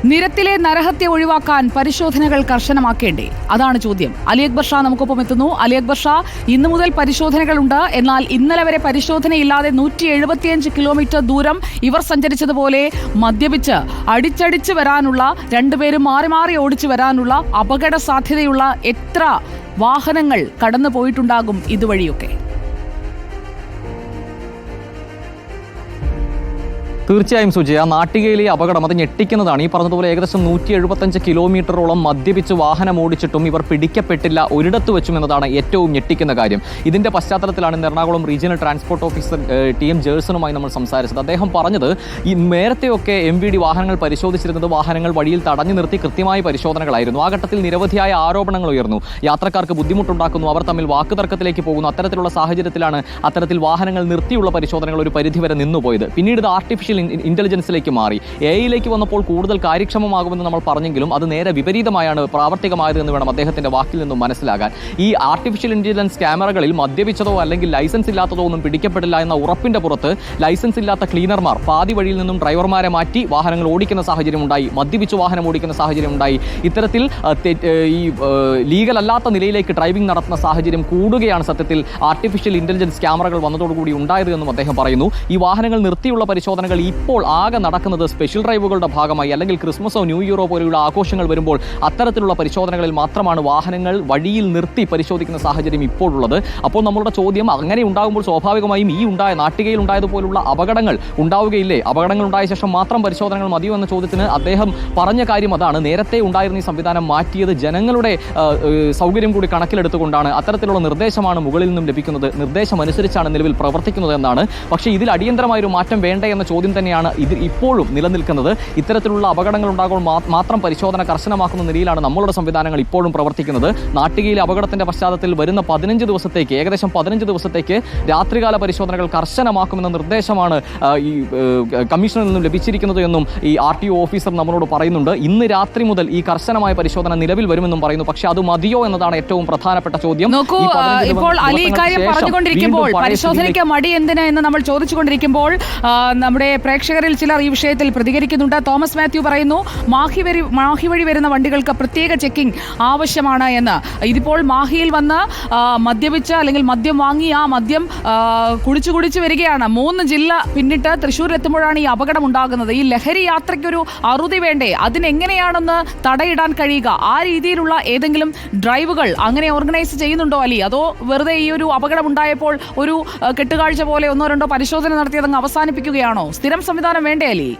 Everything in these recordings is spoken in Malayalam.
നിരത്തിലെ നരഹത്യ ഒഴിവാക്കാൻ പരിശോധനകൾ കർശനമാക്കേണ്ടേ? അതാണ് ചോദ്യം. അലി അക്ബർ ഷാ നമുക്കൊപ്പം എത്തുന്നു. അലി അക്ബർ ഷാ, ഇന്നു മുതൽ പരിശോധനകളുണ്ട്. എന്നാൽ ഇന്നലെ വരെ പരിശോധനയില്ലാതെ 175 കിലോമീറ്റർ ദൂരം ഇവർ സഞ്ചരിച്ചതുപോലെ മദ്യപിച്ച് അടിച്ചടിച്ച് വരാനുള്ള, രണ്ടുപേരും മാറി മാറി ഓടിച്ചു വരാനുള്ള അപകട സാധ്യതയുള്ള എത്ര വാഹനങ്ങൾ കടന്നു പോയിട്ടുണ്ടാകും ഇതുവഴിയൊക്കെ? തീർച്ചയായും സുജയ, നാട്ടികയിലെ അപകടം അത് ഞെട്ടിക്കുന്നതാണ്. ഈ പറഞ്ഞതുപോലെ ഏകദേശം 175 കിലോമീറ്ററോളം മദ്യപിച്ച് വാഹനം ഓടിച്ചിട്ടും ഇവർ പിടിക്കപ്പെട്ടില്ല ഒരിടത്ത് വെച്ചും എന്നതാണ് ഏറ്റവും ഞെട്ടിക്കുന്ന കാര്യം. ഇതിന്റെ പശ്ചാത്തലത്തിലാണ് Ernakulam regional transport officer TM ജേഴ്സണുമായി നമ്മൾ സംസാരിച്ചത്. അദ്ദേഹം പറഞ്ഞത് ഈ നേരത്തെയൊക്കെ MVD വാഹനങ്ങൾ പരിശോധിച്ചിരുന്നത് വാഹനങ്ങൾ വഴിയിൽ തടഞ്ഞു നിർത്തി കൃത്യമായ പരിശോധനകളായിരുന്നു. ആ ഘട്ടത്തിൽ നിരവധിയായ ആരോപണങ്ങൾ ഉയർന്നു. യാത്രക്കാർക്ക് ബുദ്ധിമുട്ടുണ്ടാക്കുന്നു, അവർ തമ്മിൽ വാക്കുതർക്കത്തിലേക്ക് പോകുന്നു. അത്തരത്തിലുള്ള സാഹചര്യത്തിലാണ് അത്തരത്തിൽ വാഹനങ്ങൾ നിർത്തിയുള്ള പരിശോധനകൾ ഒരു പരിധിവരെ നിന്നുപോയത്. പിന്നീട് ഇത് ആർട്ടിഫിഷ്യൽ ഇന്റലിജൻസിലേക്ക് മാറി. AI വന്നപ്പോൾ കൂടുതൽ കാര്യക്ഷമമാകുമെന്ന് നമ്മൾ പറഞ്ഞെങ്കിലും അത് നേരെ വിപരീതമായാണ് പ്രാവർത്തികമായത് എന്ന് വേണം അദ്ദേഹത്തിന്റെ വാക്കിൽ നിന്നും മനസ്സിലാകാൻ. ഈ ആർട്ടിഫിഷ്യൽ ഇന്റലിജൻസ് ക്യാമറകളിൽ മദ്യപിച്ചതോ അല്ലെങ്കിൽ ലൈസൻസ് ഇല്ലാത്തതോ ഒന്നും പിടിക്കപ്പെടില്ല എന്ന ഉറപ്പിന്റെ പുറത്ത് ലൈസൻസ് ഇല്ലാത്ത ക്ലീനർമാർ പാതി വഴിയിൽ നിന്നും ഡ്രൈവർമാരെ മാറ്റി വാഹനങ്ങൾ ഓടിക്കുന്ന സാഹചര്യം ഉണ്ടായി, മദ്യപിച്ച് വാഹനം ഓടിക്കുന്ന സാഹചര്യം ഉണ്ടായി. ഇത്തരത്തിൽ ഈ ലീഗൽ അല്ലാത്ത നിലയിലേക്ക് ഡ്രൈവിംഗ് നടത്തുന്ന സാഹചര്യം കൂടുകയാണ് സത്യത്തിൽ ആർട്ടിഫിഷ്യൽ ഇന്റലിജൻസ് ക്യാമറകൾ വന്നതോടുകൂടി ഉണ്ടായത് എന്നും അദ്ദേഹം പറയുന്നു. ഈ വാഹനങ്ങൾ നിർത്തിയുള്ള പരിശോധനകൾ ഇപ്പോൾ ആകെ നടക്കുന്നത് സ്പെഷ്യൽ ഡ്രൈവുകളുടെ ഭാഗമായി അല്ലെങ്കിൽ ക്രിസ്മസോ ന്യൂ ഇയറോ പോലെയുള്ള ആഘോഷങ്ങൾ വരുമ്പോൾ അത്തരത്തിലുള്ള പരിശോധനകളിൽ മാത്രമാണ് വാഹനങ്ങൾ വഴിയിൽ നിർത്തി പരിശോധിക്കുന്ന സാഹചര്യം ഇപ്പോഴുള്ളത്. അപ്പോൾ നമ്മളുടെ ചോദ്യം, അങ്ങനെ ഉണ്ടാകുമ്പോൾ സ്വാഭാവികമായും ഈ നാട്ടികയിൽ ഉണ്ടായതുപോലുള്ള അപകടങ്ങൾ ഉണ്ടാവുകയില്ലേ? അപകടങ്ങൾ ഉണ്ടായ ശേഷം മാത്രം പരിശോധനകൾ മതിയോ എന്ന ചോദ്യത്തിന് അദ്ദേഹം പറഞ്ഞ കാര്യം അതാണ്. നേരത്തെ ഉണ്ടായിരുന്ന ഈ സംവിധാനം മാറ്റിയത് ജനങ്ങളുടെ സൗകര്യം കൂടി കണക്കിലെടുത്തുകൊണ്ടാണ്. അത്തരത്തിലുള്ള നിർദ്ദേശമാണ് മുകളിൽ നിന്നും ലഭിക്കുന്നത്, നിർദ്ദേശം അനുസരിച്ചാണ് നിലവിൽ പ്രവർത്തിക്കുന്നത് എന്നാണ്. പക്ഷേ ഇതിൽ അടിയന്തരമായൊരു മാറ്റം വേണ്ടേ എന്ന ചോദ്യം തന്നെയാണ് ഇത് ഇപ്പോഴും നിലനിൽക്കുന്നത്. ഇത്തരത്തിലുള്ള അപകടങ്ങൾ ഉണ്ടാകുമ്പോൾ മാത്രം പരിശോധന കർശനമാക്കുന്ന നിലയിലാണ് നമ്മളുടെ സംവിധാനങ്ങൾ ഇപ്പോഴും പ്രവർത്തിക്കുന്നത്. നാട്ടികയിലെ അപകടത്തിന്റെ പശ്ചാത്തലത്തിൽ വരുന്ന 15 ദിവസത്തേക്ക്, ഏകദേശം 15 ദിവസത്തേക്ക് രാത്രികാല പരിശോധനകൾ കർശനമാക്കുമെന്ന നിർദ്ദേശമാണ് ഈ കമ്മീഷനിൽ നിന്നും ലഭിച്ചിരിക്കുന്നത് എന്നും ഈ RTO ഓഫീസർ നമ്മളോട് പറയുന്നുണ്ട്. ഇന്ന് രാത്രി മുതൽ ഈ കർശനമായ പരിശോധന നിലവിൽ വരുമെന്നും പറയുന്നു. പക്ഷേ അത് മതിയോ എന്നതാണ് ഏറ്റവും പ്രധാനപ്പെട്ട ചോദ്യം. ഇപ്പോൾ അലി ഇക്കാര്യം പറഞ്ഞുകൊണ്ടിരിക്കുമ്പോൾ പരിശോധനയ്ക്ക് മടി എന്തിന് എന്ന് നമ്മൾ ചോദിച്ചുകൊണ്ടിരിക്കുമ്പോൾ നമ്മുടെ പ്രേക്ഷകരിൽ ചിലർ ഈ വിഷയത്തിൽ പ്രതികരിക്കുന്നുണ്ട്. തോമസ് മാത്യു പറയുന്നു, മാഹി വഴി വരുന്ന വണ്ടികൾക്ക് പ്രത്യേക ചെക്കിംഗ് ആവശ്യമാണ് എന്ന്. ഇതിപ്പോൾ മാഹിയിൽ വന്ന് മദ്യപിച്ച് അല്ലെങ്കിൽ മദ്യം വാങ്ങി ആ മദ്യം കുടിച്ചു വരികയാണ്. 3 ജില്ല പിന്നിട്ട് തൃശ്ശൂരിലെത്തുമ്പോഴാണ് ഈ അപകടം ഉണ്ടാകുന്നത്. ഈ ലഹരി യാത്രയ്ക്കൊരു അറുതി വേണ്ടേ? അതിനെങ്ങനെയാണെന്ന് തടയിടാൻ കഴിയുക? ആ രീതിയിലുള്ള ഏതെങ്കിലും ഡ്രൈവുകൾ അങ്ങനെ ഓർഗനൈസ് ചെയ്യുന്നുണ്ടോ അലി? അതോ വെറുതെ ഈ ഒരു അപകടം ഉണ്ടായപ്പോൾ ഒരു കെട്ടുകാഴ്ച പോലെ 1-2 പരിശോധന നടത്തിയതങ്ങ് അവസാനിപ്പിക്കുകയാണോ? സ്ഥിരം സംവിധാനം വേണ്ടേ അലി?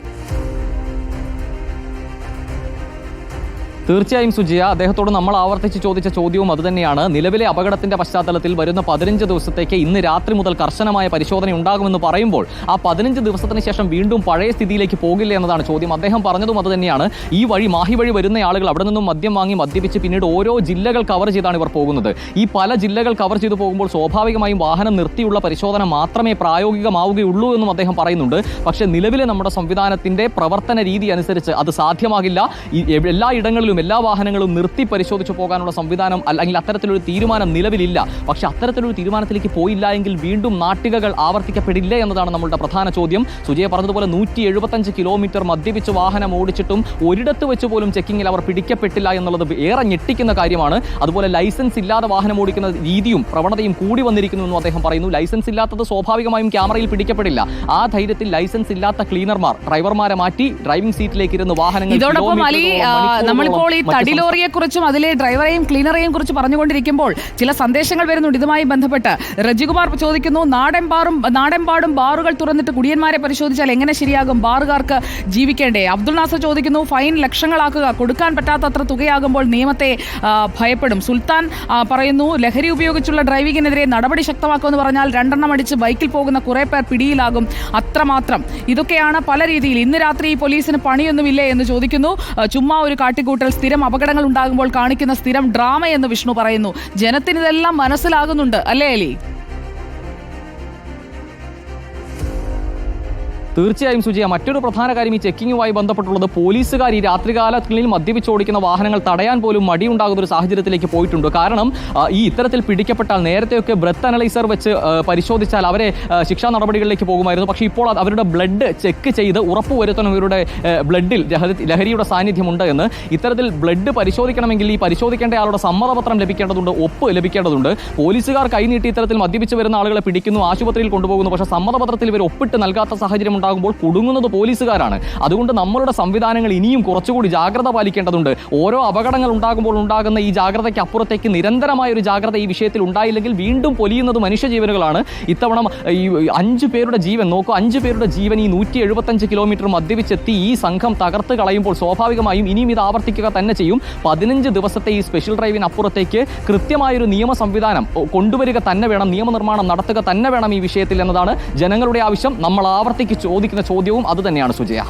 തീർച്ചയായും സുജിയ, അദ്ദേഹത്തോട് നമ്മൾ ആവർത്തിച്ച് ചോദിച്ച ചോദ്യവും അതുതന്നെയാണ്. നിലവിലെ അപകടത്തിന്റെ പശ്ചാത്തലത്തിൽ വരുന്ന 15 ദിവസത്തേക്ക് ഇന്ന് രാത്രി മുതൽ കർശനമായ പരിശോധന ഉണ്ടാകുമെന്ന് പറയുമ്പോൾ ആ 15 ദിവസത്തിന് ശേഷം വീണ്ടും പഴയ സ്ഥിതിയിലേക്ക് പോകില്ല എന്നതാണ് ചോദ്യം. അദ്ദേഹം പറഞ്ഞതും അതുതന്നെയാണ്. ഈ വഴി മാഹി വഴി വരുന്ന ആളുകൾ അവിടെ നിന്നും മദ്യം വാങ്ങി മദ്യപിച്ച് പിന്നീട് ഓരോ ജില്ലകൾ കവർ ചെയ്താണ് ഇവർ പോകുന്നത്. ഈ പല ജില്ലകൾ കവർ ചെയ്തു പോകുമ്പോൾ സ്വാഭാവികമായും വാഹനം നിർത്തിയുള്ള പരിശോധന മാത്രമേ പ്രായോഗികമാവുകയുള്ളൂ എന്നും അദ്ദേഹം പറയുന്നുണ്ട്. പക്ഷേ നിലവിലെ നമ്മുടെ സംവിധാനത്തിന്റെ പ്രവർത്തന രീതി അനുസരിച്ച് അത് സാധ്യമാകില്ല. എല്ലാ ഇടങ്ങളിലും എല്ലാ വാഹനങ്ങളും നിർത്തി പരിശോധിച്ചു പോകാനുള്ള സംവിധാനം അല്ലെങ്കിൽ അത്തരത്തിലൊരു തീരുമാനം നിലവിലില്ല. പക്ഷെ അത്തരത്തിലൊരു തീരുമാനത്തിലേക്ക് പോയില്ല എങ്കിൽ വീണ്ടും നാട്ടികകൾ ആവർത്തിക്കപ്പെടില്ലേ എന്നതാണ് നമ്മളുടെ പ്രധാന ചോദ്യം. സുജയ പറഞ്ഞതുപോലെ 175 കിലോമീറ്റർ മദ്യപിച്ച് വാഹനം ഓടിച്ചിട്ടും ഒരിടത്ത് വെച്ച് പോലും ചെക്കിങ്ങിൽ അവർ പിടിക്കപ്പെട്ടില്ല എന്നുള്ളത് ഏറെ ഞെട്ടിക്കുന്ന കാര്യമാണ്. അതുപോലെ ലൈസൻസ് ഇല്ലാതെ വാഹനം ഓടിക്കുന്ന രീതിയും പ്രവണതയും കൂടി വന്നിരിക്കുന്നുവെന്നും അദ്ദേഹം പറയുന്നു. ലൈസൻസ് ഇല്ലാത്തത് സ്വാഭാവികമായും ക്യാമറയിൽ പിടിക്കപ്പെടില്ല. ആ ധൈര്യത്തിൽ ലൈസൻസ് ഇല്ലാത്ത ക്ലീനർമാർ ഡ്രൈവർമാരെ മാറ്റി ഡ്രൈവിംഗ് സീറ്റിലേക്ക് ഇരുന്ന് വാഹനങ്ങൾ ഈ തടിലോറിയെ കുറിച്ചും അതിലെ ഡ്രൈവറെയും ക്ലീനറെയും കുറിച്ച് പറഞ്ഞുകൊണ്ടിരിക്കുമ്പോൾ ചില സന്ദേശങ്ങൾ വരുന്നുണ്ട് ഇതുമായി ബന്ധപ്പെട്ട്. രജികുമാർ ചോദിക്കുന്നു, നാടെമ്പാടും ബാറുകൾ തുറന്നിട്ട് കുടിയന്മാരെ പരിശോധിച്ചാൽ എങ്ങനെ ശരിയാകും? ബാറുകാർക്ക് ജീവിക്കേണ്ടേ? അബ്ദുൾ നാസർ ചോദിക്കുന്നു, ഫൈൻ ലക്ഷങ്ങളാക്കുക, കൊടുക്കാൻ പറ്റാത്തത്ര തുകയാകുമ്പോൾ നിയമത്തെ ഭയപ്പെടും. സുൽത്താൻ പറയുന്നു, ലഹരി ഉപയോഗിച്ചുള്ള ഡ്രൈവിംഗിനെതിരെ നടപടി ശക്തമാക്കുമെന്ന് പറഞ്ഞാൽ 2 അടിച്ച് ബൈക്കിൽ പോകുന്ന കുറെ പേർ പിടിയിലാകും, അത്രമാത്രം. ഇതൊക്കെയാണ് പല രീതിയിൽ. ഇന്ന് രാത്രി പോലീസിന് പണിയൊന്നുമില്ലേ എന്ന് ചോദിക്കുന്നു. ചുമ്മാ ഒരു കാട്ടിക്കൂട്ടൽ, സ്ഥിരം അപകടങ്ങൾ ഉണ്ടാകുമ്പോൾ കാണിക്കുന്ന സ്ഥിരം ഡ്രാമ എന്ന് വിഷ്ണു പറയുന്നു. ജനത്തിന് ഇതെല്ലാം മനസ്സിലാകുന്നുണ്ട് അല്ലേ അലി? തീർച്ചയായും സുജിയ, മറ്റൊരു പ്രധാന കാര്യം ഈ ചെക്കിങ്ങുമായി ബന്ധപ്പെട്ടുള്ളത് പോലീസുകാർ ഈ രാത്രികാലങ്ങളിൽ മദ്യപിച്ചോടിക്കുന്ന വാഹനങ്ങൾ തടയാൻ പോലും മടിയുണ്ടാകുന്ന ഒരു സാഹചര്യത്തിലേക്ക് പോയിട്ടുണ്ട്. കാരണം ഈ ഇത്തരത്തിൽ പിടിക്കപ്പെട്ടാൽ നേരത്തെയൊക്കെ ബ്രെത്ത് അനലൈസർ വെച്ച് പരിശോധിച്ചാൽ അവരെ ശിക്ഷാ നടപടികളിലേക്ക് പോകുമായിരുന്നു. പക്ഷേ ഇപ്പോൾ അവരുടെ ബ്ലഡ് ചെക്ക് ചെയ്ത് ഉറപ്പുവരുത്തണം ഇവരുടെ ബ്ലഡിൽ ലഹരിയുടെ സാന്നിധ്യമുണ്ട് എന്ന്. ഇത്തരത്തിൽ ബ്ലഡ് പരിശോധിക്കണമെങ്കിൽ ഈ പരിശോധിക്കേണ്ട ആളുടെ സമ്മതപത്രം ലഭിക്കേണ്ടതുണ്ട്, ഒപ്പ് ലഭിക്കേണ്ടതുണ്ട്. പോലീസുകാർ കൈനീട്ടി ഇത്തരത്തിൽ മദ്യപിച്ച് വരുന്ന ആളുകളെ പിടിക്കുന്നു, ആശുപത്രിയിൽ കൊണ്ടുപോകുന്നു. പക്ഷേ സമ്മതപത്രത്തിൽ ഇവർ ഒപ്പിട്ട് നൽകാത്ത സാഹചര്യം ഉണ്ടാകുമ്പോൾ കുടുങ്ങുന്നത് പോലീസുകാരാണ്. അതുകൊണ്ട് നമ്മളുടെ സംവിധാനങ്ങൾ ഇനിയും കുറച്ചുകൂടി ജാഗ്രത പാലിക്കേണ്ടതുണ്ട്. ഓരോ അപകടങ്ങൾ ഉണ്ടാകുമ്പോൾ ഉണ്ടാകുന്ന ഈ ജാഗ്രതയ്ക്ക് അപ്പുറത്തേക്ക് നിരന്തരമായ ഒരു ജാഗ്രത ഈ വിഷയത്തിൽ ഉണ്ടായില്ലെങ്കിൽ വീണ്ടും പൊലിയുന്നത് മനുഷ്യജീവനുകളാണ്. ഇത്തവണ ഈ 5 പേരുടെ ജീവൻ നോക്കൂ, 5 പേരുടെ ജീവൻ ഈ 175 കിലോമീറ്റർ മദ്യപിച്ചെത്തി ഈ സംഘം തകർത്ത് കളയുമ്പോൾ സ്വാഭാവികമായും ഇനിയും ഇത് ആവർത്തിക്കുക തന്നെ ചെയ്യും. 15 ദിവസത്തെ ഈ സ്പെഷ്യൽ ഡ്രൈവിന് അപ്പുറത്തേക്ക് കൃത്യമായൊരു നിയമ സംവിധാനം കൊണ്ടുവരിക തന്നെ വേണം, നിയമനിർമ്മാണം നടത്തുക തന്നെ വേണം ഈ വിഷയത്തിൽ എന്നതാണ് ജനങ്ങളുടെ ആവശ്യം. നമ്മൾ ആവർത്തിക്ക് ചോദിക്കുന്ന ചോദ്യവും അതുതന്നെയാണ് Sujaya.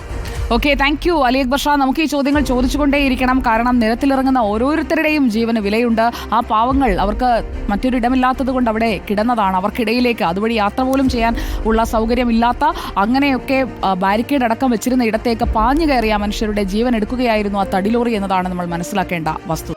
Okay, thank you Ali Akbar Shah. നമുക്ക് ഈ ചോദ്യങ്ങൾ ചോദിച്ചുകൊണ്ടേയിരിക്കണം. കാരണം നിരത്തിലിറങ്ങുന്ന ഓരോരുത്തരുടെയും ജീവന് വിലയുണ്ട്. ആ പാവങ്ങൾ, അവർക്ക് മറ്റൊരു ഇടമില്ലാത്തത് കൊണ്ട് അവിടെ കിടന്നതാണ്. അവർക്കിടയിലേക്ക് അതുവഴി യാത്ര പോലും ചെയ്യാൻ ഉള്ള സൗകര്യമില്ലാത്ത, അങ്ങനെയൊക്കെ ബാരിക്കേഡ് അടക്കം വെച്ചിരുന്ന ഇടത്തേക്ക് പാഞ്ഞു കയറിയ മനുഷ്യരുടെ ജീവൻ എടുക്കുകയായിരുന്നു ആ തടിലോറി എന്നതാണ് നമ്മൾ മനസ്സിലാക്കേണ്ട വസ്തുത.